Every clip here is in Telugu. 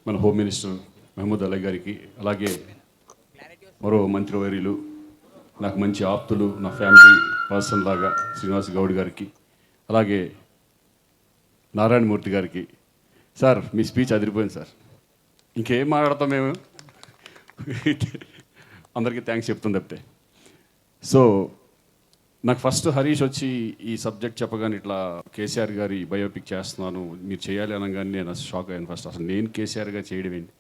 మన హోమ్ మినిస్టర్ మహమూద్ అలీ గారికి, అలాగే మరో మంత్రివర్యులు, నాకు మంచి ఆప్తులు, నా ఫ్యామిలీ పర్సన్ లాగా శ్రీనివాస్ గౌడ్ గారికి, అలాగే నారాయణమూర్తి గారికి. సార్ మీ స్పీచ్ అదిరిపోయింది సార్, ఇంకేం మాట్లాడతాం మేము, అందరికీ థ్యాంక్స్ చెప్తుంది తప్పితే. సో నాకు ఫస్ట్ హరీష్ వచ్చి ఈ సబ్జెక్ట్ చెప్పగానే ఇట్లా కేసీఆర్ గారి బయోపిక్ చేస్తున్నాను మీరు చేయాలి అనగానే నేను షాక్ అయ్యాను. ఫస్ట్ అసలు నేను కేసీఆర్ గారు చేయడం ఏంటి,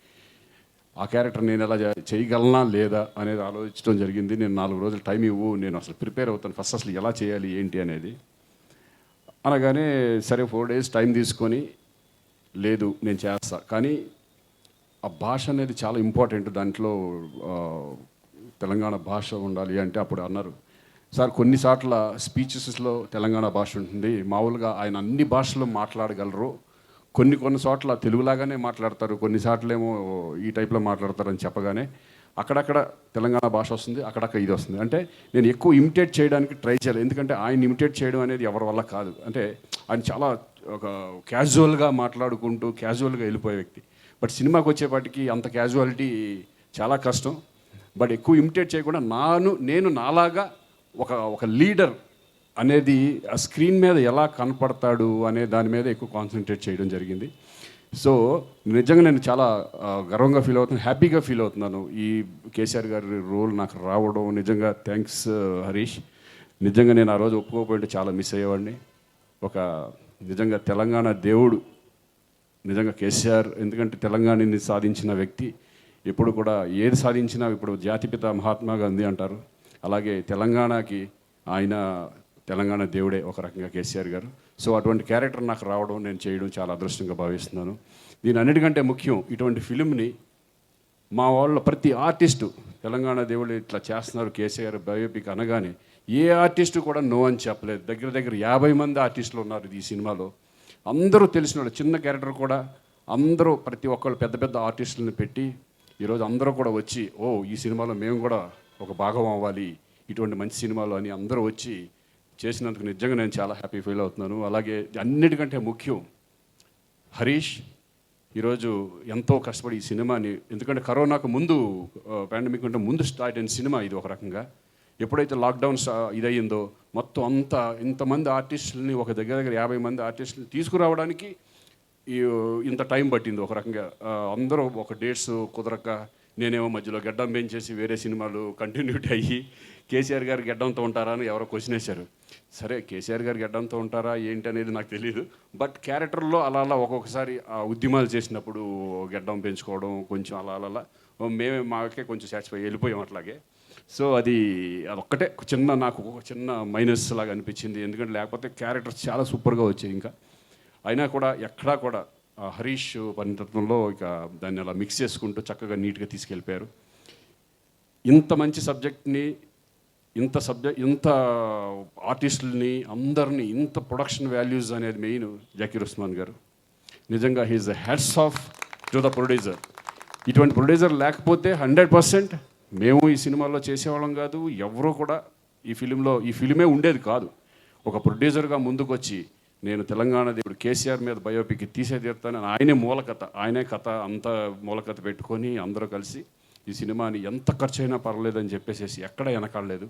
ఆ క్యారెక్టర్ నేను ఎలా చేయగలనా లేదా అనేది ఆలోచించడం జరిగింది. నేను 4 రోజులు టైం ఇవ్వు, నేను అసలు ప్రిపేర్ అవుతాను ఫస్ట్ అసలు ఎలా చేయాలి ఏంటి అనేది అనగానే, సరే 4 days టైం తీసుకొని లేదు నేను చేస్తా, కానీ ఆ భాష అనేది చాలా ఇంపార్టెంట్, దాంట్లో తెలంగాణ భాష ఉండాలి అంటే అప్పుడు అన్నారు సార్ కొన్నిసార్ల స్పీచెస్లో తెలంగాణ భాష ఉంటుంది, మామూలుగా ఆయన అన్ని భాషల్లో మాట్లాడగలరు, కొన్ని చోట్ల తెలుగులాగానే మాట్లాడతారు, కొన్నిసార్లేమో ఈ టైప్లో మాట్లాడతారని చెప్పగానే అక్కడక్కడ తెలంగాణ భాష వస్తుంది, అక్కడక్కడ ఇది వస్తుంది. అంటే నేను ఎక్కువ ఇమిటేట్ చేయడానికి ట్రై చేయాలి, ఎందుకంటే ఆయన ఇమిటేట్ చేయడం అనేది ఎవరి వల్ల కాదు. అంటే ఆయన చాలా ఒక క్యాజువల్గా మాట్లాడుకుంటూ క్యాజువల్గా వెళ్ళిపోయే వ్యక్తి. బట్ సినిమాకి వచ్చేపాటికి అంత క్యాజువాలిటీ చాలా కష్టం. బట్ ఎక్కువ ఇమిటేట్ చేయకుండా నేను నాలాగా ఒక లీడర్ అనేది ఆ స్క్రీన్ మీద ఎలా కనపడతాడు అనే దాని మీద ఎక్కువ కాన్సన్ట్రేట్ చేయడం జరిగింది. సో నిజంగా నేను చాలా గర్వంగా ఫీల్ అవుతున్నాను, హ్యాపీగా ఫీల్ అవుతున్నాను. ఈ కేసీఆర్ గారి రోల్ నాకు రావడం నిజంగా థ్యాంక్స్ హరీష్. నిజంగా నేను ఆ రోజు ఒప్పుకోకపోయింటే చాలా మిస్ అయ్యేవాడిని. నిజంగా తెలంగాణ దేవుడు నిజంగా కేసీఆర్, ఎందుకంటే తెలంగాణని సాధించిన వ్యక్తి. ఎప్పుడు కూడా ఏది సాధించినా, ఇప్పుడు జాతిపిత మహాత్మా గాంధీ అంటారు, అలాగే తెలంగాణకి ఆయన తెలంగాణ దేవుడే ఒక రకంగా కేసీఆర్ గారు. సో అటువంటి క్యారెక్టర్ నాకు రావడం, నేను చేయడం చాలా అదృష్టంగా భావిస్తున్నాను. దీని అన్నిటికంటే ముఖ్యం, ఇటువంటి ఫిలింని మా వాళ్ళు ప్రతి ఆర్టిస్టు తెలంగాణ దేవుడు ఇట్లా చేస్తున్నారు కేసీఆర్ బయోపిక్ అనగానే ఏ ఆర్టిస్టు కూడా నో అని చెప్పలేదు. దగ్గర 50 మంది ఆర్టిస్టులు ఉన్నారు ఈ సినిమాలో, అందరూ తెలిసిన వాళ్ళు, చిన్న క్యారెక్టర్ కూడా అందరూ ప్రతి ఒక్కళ్ళు పెద్ద ఆర్టిస్టులను పెట్టి ఈరోజు అందరూ కూడా వచ్చి ఈ సినిమాలో మేము కూడా ఒక భాగం అవ్వాలి ఇటువంటి మంచి సినిమాలు అని అందరూ వచ్చి చేసినందుకు నిజంగా నేను చాలా హ్యాపీ ఫీల్ అవుతున్నాను. అలాగే అన్నిటికంటే ముఖ్యం హరీష్ ఈరోజు ఎంతో కష్టపడి ఈ సినిమాని, ఎందుకంటే కరోనాకు ముందు పాండమిక్ అంటే ముందు స్టార్ట్ అయిన సినిమా ఇది. ఒక రకంగా ఎప్పుడైతే లాక్డౌన్ ఇదయ్యిందో మొత్తం ఇంతమంది ఆర్టిస్టులని ఒక దగ్గర 50 మంది ఆర్టిస్టులని తీసుకురావడానికి ఇంత టైం పట్టింది. ఒక రకంగా అందరూ ఒక డేట్స్ కుదరక, నేనేమో మధ్యలో గడ్డం పెంచేసి వేరే సినిమాలు కంటిన్యూటీ అయ్యి కేసీఆర్ గారు గడ్డంతో ఉంటారా అని ఎవరో క్వశ్చన్ వేశారు. సరే కేసీఆర్ గారు గడ్డంతో ఉంటారా ఏంటి అనేది నాకు తెలియదు, బట్ క్యారెక్టర్లో అలా ఒక్కొక్కసారి ఉద్యమాలు చేసినప్పుడు గడ్డం పెంచుకోవడం కొంచెం అలా మాకే కొంచెం సాటిస్ఫై వెళ్ళిపోయాం అట్లాగే. సో అదొక్కటే నాకు చిన్న మైనస్ లాగా అనిపించింది, ఎందుకంటే లేకపోతే క్యారెక్టర్స్ చాలా సూపర్గా వచ్చాయి. ఇంకా అయినా కూడా ఎక్కడా కూడా హరీష్ పరిణితత్వంలో ఇక దాన్ని అలా మిక్స్ చేసుకుంటూ చక్కగా నీట్గా తీసుకెళ్ళిపోయారు. ఇంత మంచి సబ్జెక్ట్ని, ఇంత ఆర్టిస్టులని అందరినీ, ఇంత ప్రొడక్షన్ వాల్యూస్ అనేది మెయిన్ జకీర్ ఉస్మాన్ గారు. నిజంగా he's the hats off to the producer. ఇటువంటి ప్రొడ్యూసర్ లేకపోతే 100% మేము ఈ సినిమాలో చేసేవాళ్ళం కాదు, ఎవరూ కూడా ఈ ఫిలిమే ఉండేది కాదు. ఒక ప్రొడ్యూసర్గా ముందుకు వచ్చి నేను తెలంగాణ దేవుడు కేసీఆర్ మీద బయోపిక్ తీసే తీరుతానని ఆయనే కథ అంతా మూలకథ పెట్టుకొని అందరూ కలిసి ఈ సినిమాని ఎంత ఖర్చు అయినా పర్వాలేదని చెప్పేసి ఎక్కడ వెనకాడలేదు.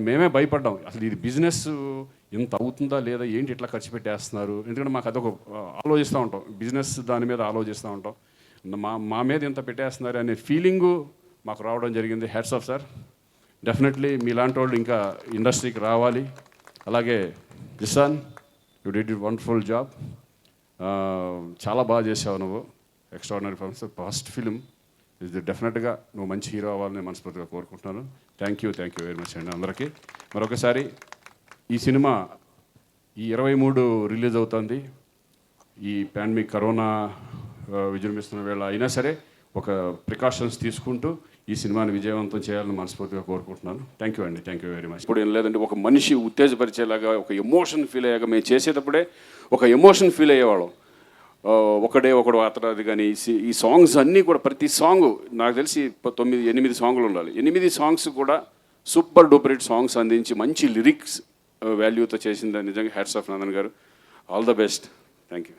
మేమే భయపడ్డాం, అసలు ఇది బిజినెస్ ఇంత అవుతుందా లేదా, ఏంటి ఇట్లా ఖర్చు పెట్టేస్తున్నారు, ఎందుకంటే మాకు అదొక ఆలోచిస్తూ ఉంటాం, బిజినెస్ దాని మీద ఆలోచిస్తూ ఉంటాం, మా మీద ఇంత పెట్టేస్తున్నారు అనే ఫీలింగు మాకు రావడం జరిగింది. హ్యాట్స్ ఆఫ్ సార్, డెఫినెట్లీ మీలాంటి వాళ్ళు ఇంకా ఇండస్ట్రీకి రావాలి. అలాగే Zeeshan, you did it wonderful job, చాలా బాగా చేసావు నువ్వు, ఎక్స్ట్రాడినరీ పర్ఫార్మెన్స్. ఫస్ట్ ఫిలిం ఇది, డెఫినెట్గా నువ్వు మంచి హీరో అవ్వాలని మనస్ఫూర్తిగా కోరుకుంటున్నాను. థ్యాంక్ యూ వెరీ మచ్ అండి అందరికీ. మరొకసారి ఈ సినిమా ఈ 23 రిలీజ్ అవుతుంది. ఈ పాండమిక్ కరోనా విజృంభిస్తున్న వేళ అయినా సరే ఒక ప్రికాషన్స్ తీసుకుంటూ ఈ సినిమాని విజయవంతం చేయాలని మనస్ఫూర్తిగా కోరుకుంటున్నాను. Thank you very much. ఇప్పుడు ఏం లేదంటే ఒక మనిషి ఉత్తేజపరిచేలాగా ఒక ఎమోషన్ ఫీల్ అయ్యాక, మేము చేసేటప్పుడే ఒక ఎమోషన్ ఫీల్ అయ్యేవాళ్ళం. ఒకడు అతడు కానీ ఈ సాంగ్స్ అన్నీ కూడా, ప్రతి సాంగ్ నాకు తెలిసి 8 సాంగులు ఉండాలి. 8 సాంగ్స్ కూడా సూపర్ డూపర్ హిట్ సాంగ్స్ అందించి మంచి లిరిక్స్ వాల్యూతో చేసిందని నిజంగా హ్యాట్స్ ఆఫ్ నందన్ గారు. All the best. Thank you.